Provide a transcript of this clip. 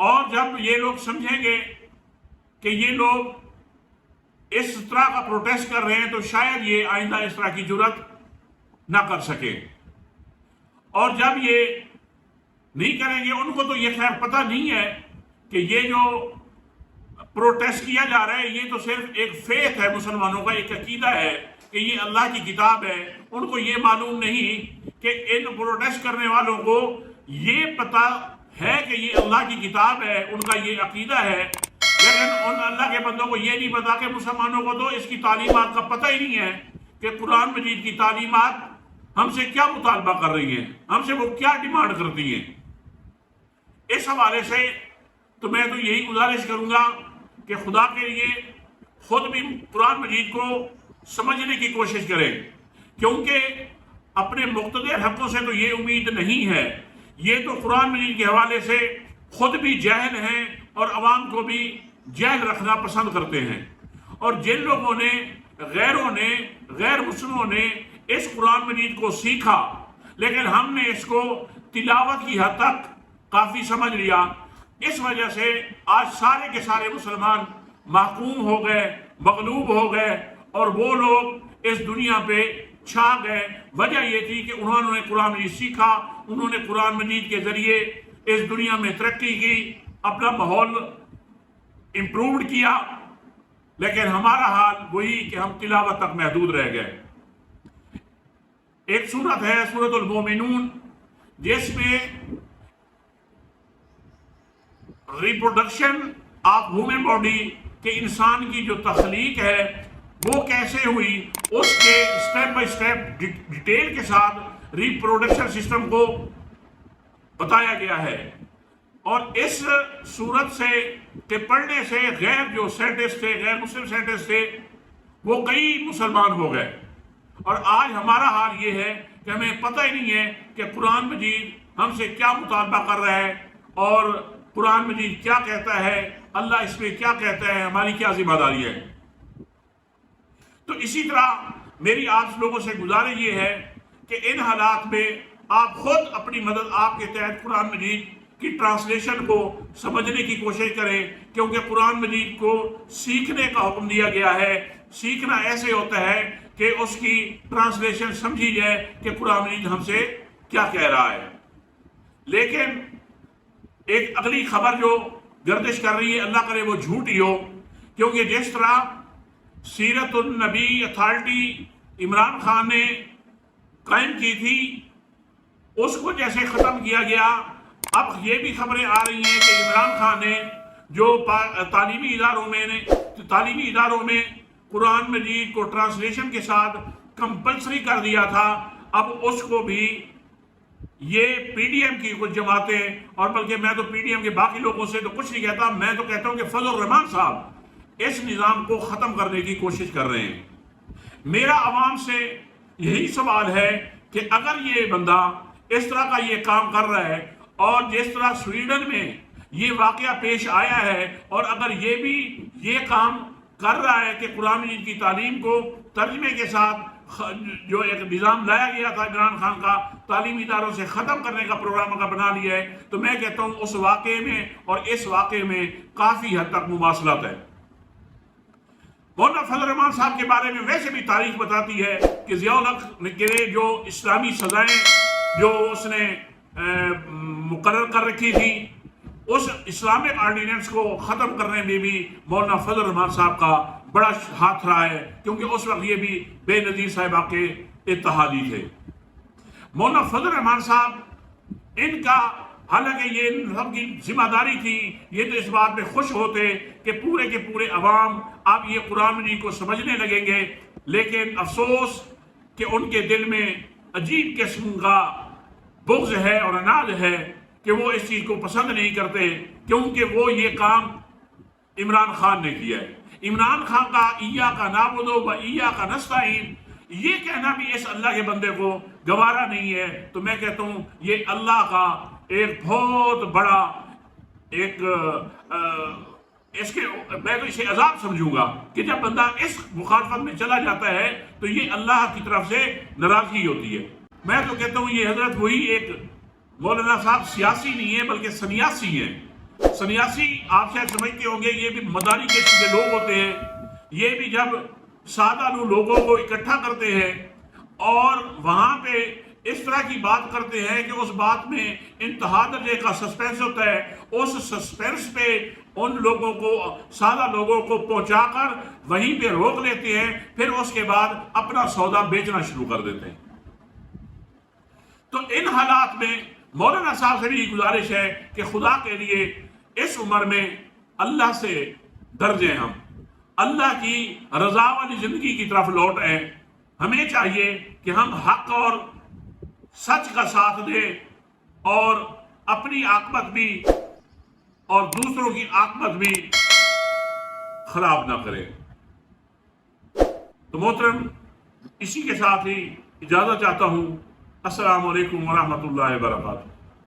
اور جب یہ لوگ سمجھیں گے کہ یہ لوگ اس طرح کا پروٹیسٹ کر رہے ہیں تو شاید یہ آئندہ اس طرح کی جرات نہ کر سکے. اور جب یہ نہیں کریں گے، ان کو تو یہ خیر پتہ نہیں ہے کہ یہ جو پروٹیسٹ کیا جا رہا ہے یہ تو صرف ایک فیتھ ہے، مسلمانوں کا ایک عقیدہ ہے کہ یہ اللہ کی کتاب ہے. ان کو یہ معلوم نہیں کہ ان پروٹیسٹ کرنے والوں کو یہ پتہ ہے کہ یہ اللہ کی کتاب ہے، ان کا یہ عقیدہ ہے، لیکن ان اللہ کے بندوں کو یہ نہیں پتا کہ مسلمانوں کو تو اس کی تعلیمات کا پتہ ہی نہیں ہے کہ قرآن مجید کی تعلیمات ہم سے کیا مطالبہ کر رہی ہیں، ہم سے وہ کیا ڈیمانڈ کرتی ہیں. اس حوالے سے تو میں تو یہی گزارش کروں گا کہ خدا کے لیے خود بھی قرآن مجید کو سمجھنے کی کوشش کریں، کیونکہ اپنے مقتدر حقوں سے تو یہ امید نہیں ہے. یہ تو قرآن مجید کے حوالے سے خود بھی جاہل ہیں اور عوام کو بھی جاہل رکھنا پسند کرتے ہیں. اور جن لوگوں نے غیروں نے غیر مسلموں نے اس قرآن مجید کو سیکھا لیکن ہم نے اس کو تلاوت کی حد تک کافی سمجھ لیا، اس وجہ سے آج سارے کے سارے مسلمان محکوم ہو گئے، مغلوب ہو گئے اور وہ لوگ اس دنیا پہ چھا گئے. وجہ یہ تھی کہ انہوں نے قرآن مجید سیکھا، انہوں نے قرآن مجید کے ذریعے اس دنیا میں ترقی کی، اپنا ماحول امپرووڈ کیا، لیکن ہمارا حال وہی کہ ہم تلاوت تک محدود رہ گئے. ایک سورت ہے سورۃ المومنون، جس میں ریپروڈکشن آف ہیومن باڈی کہ انسان کی جو تخلیق ہے وہ کیسے ہوئی، اس کے سٹیپ بائی سٹیپ ڈیٹیل کے ساتھ ریپروڈکشن سسٹم کو بتایا گیا ہے. اور اس صورت سے کہ پڑھنے سے غیر جو سائنٹسٹ تھے، غیر مسلم سائنٹسٹ تھے، وہ کئی مسلمان ہو گئے. اور آج ہمارا حال یہ ہے کہ ہمیں پتہ ہی نہیں ہے کہ قرآن مجید ہم سے کیا مطالبہ کر رہا ہے اور قرآن مجید کیا کہتا ہے، اللہ اس میں کیا کہتا ہے، ہماری کیا ذمہ داری ہے. تو اسی طرح میری آپ لوگوں سے گزارش یہ ہے کہ ان حالات میں آپ خود اپنی مدد آپ کے تحت قرآن مجید کی ٹرانسلیشن کو سمجھنے کی کوشش کریں، کیونکہ قرآن مجید کو سیکھنے کا حکم دیا گیا ہے. سیکھنا ایسے ہوتا ہے کہ اس کی ٹرانسلیشن سمجھی جائے کہ قرآن مجید ہم سے کیا کہہ رہا ہے. لیکن ایک اگلی خبر جو گردش کر رہی ہے، اللہ کرے وہ جھوٹی ہو، کیونکہ جس طرح سیرت النبی اتھارٹی عمران خان نے قائم کی تھی اس کو جیسے ختم کیا گیا، اب یہ بھی خبریں آ رہی ہیں کہ عمران خان نے جو تعلیمی اداروں میں قرآن مجید کو ٹرانسلیشن کے ساتھ کمپلسری کر دیا تھا، اب اس کو بھی یہ پی ڈی ایم کی کچھ جماعتیں، اور بلکہ میں تو پی ڈی ایم کے باقی لوگوں سے تو کچھ نہیں کہتا، میں تو کہتا ہوں کہ فضل الرحمان صاحب اس نظام کو ختم کرنے کی کوشش کر رہے ہیں. میرا عوام سے یہی سوال ہے کہ اگر یہ بندہ اس طرح کا یہ کام کر رہا ہے اور جس طرح سویڈن میں یہ واقعہ پیش آیا ہے، اور اگر یہ بھی یہ کام کر رہا ہے کہ قرآن مجید کی تعلیم کو ترجمے کے ساتھ جو ایک نظام لایا گیا تھا عمران خان کا تعلیمی اداروں سے ختم کرنے کا پروگرام کا بنا لیا ہے، تو میں کہتا ہوں اس واقعے میں اور اس واقعے میں کافی حد تک مماثلت ہے. مولانا فضل الرحمان صاحب کے بارے میں ویسے بھی تاریخ بتاتی ہے کہ ضیاء الحق نے جو اسلامی سزائیں جو اس نے مقرر کر رکھی تھی، اس اسلامک آرڈیننس کو ختم کرنے میں بھی مولانا فضل الرحمان صاحب کا بڑا ہاتھ رہا ہے، کیونکہ اس وقت یہ بھی بے نظیر صاحبہ کے اتحادی تھے. مولانا فضل الرحمان صاحب ان کا حالانکہ یہ ان سب کی ذمہ داری تھی، یہ تو اس بات میں خوش ہوتے کہ پورے کے پورے عوام اب یہ قرآن مجید کو سمجھنے لگیں گے، لیکن افسوس کہ ان کے دل میں عجیب قسم کا بغض ہے اور عناد ہے کہ وہ اس چیز کو پسند نہیں کرتے، کیونکہ وہ یہ کام عمران خان نے کیا ہے. عمران خان کا ایاک نعبد و ایاک نستعین یہ کہنا بھی اس اللہ کے بندے کو گوارا نہیں ہے. تو میں کہتا ہوں یہ اللہ کا ایک بہت بڑا ایک میں تو اسے عذاب سمجھوں گا کہ جب بندہ اس مخالفت میں چلا جاتا ہے تو یہ اللہ کی طرف سے ناراضگی ہوتی ہے. میں تو کہتا ہوں یہ حضرت وہی ایک مولانا صاحب سیاسی نہیں ہے بلکہ سنیاسی ہیں. سنیاسی آپ شاید سمجھتے ہوں گے یہ بھی مداری قسم کے لوگ ہوتے ہیں، یہ بھی جب سادہ لوگوں کو اکٹھا کرتے ہیں اور وہاں پہ اس طرح کی بات کرتے ہیں کہ اس بات میں انتہا درجے کا سسپینس ہوتا ہے، اس سسپینس پہ ان لوگوں کو، سادہ لوگوں کو پہنچا کر وہیں پہ روک لیتے ہیں، پھر اس کے بعد اپنا سودا بیچنا شروع کر دیتے ہیں۔ تو ان حالات میں مولانا صاحب سے بھی گزارش ہے کہ خدا کے لیے اس عمر میں اللہ سے ڈر جائیں، ہم اللہ کی رضا والی زندگی کی طرف لوٹ آئیں۔ ہمیں چاہیے کہ ہم حق اور سچ کا ساتھ دیں اور اپنی عاقبت بھی اور دوسروں کی عاقبت بھی خراب نہ کریں۔ تو محترم، اسی کے ساتھ ہی اجازت چاہتا ہوں۔ السلام علیکم ورحمۃ اللہ وبرکاتہ۔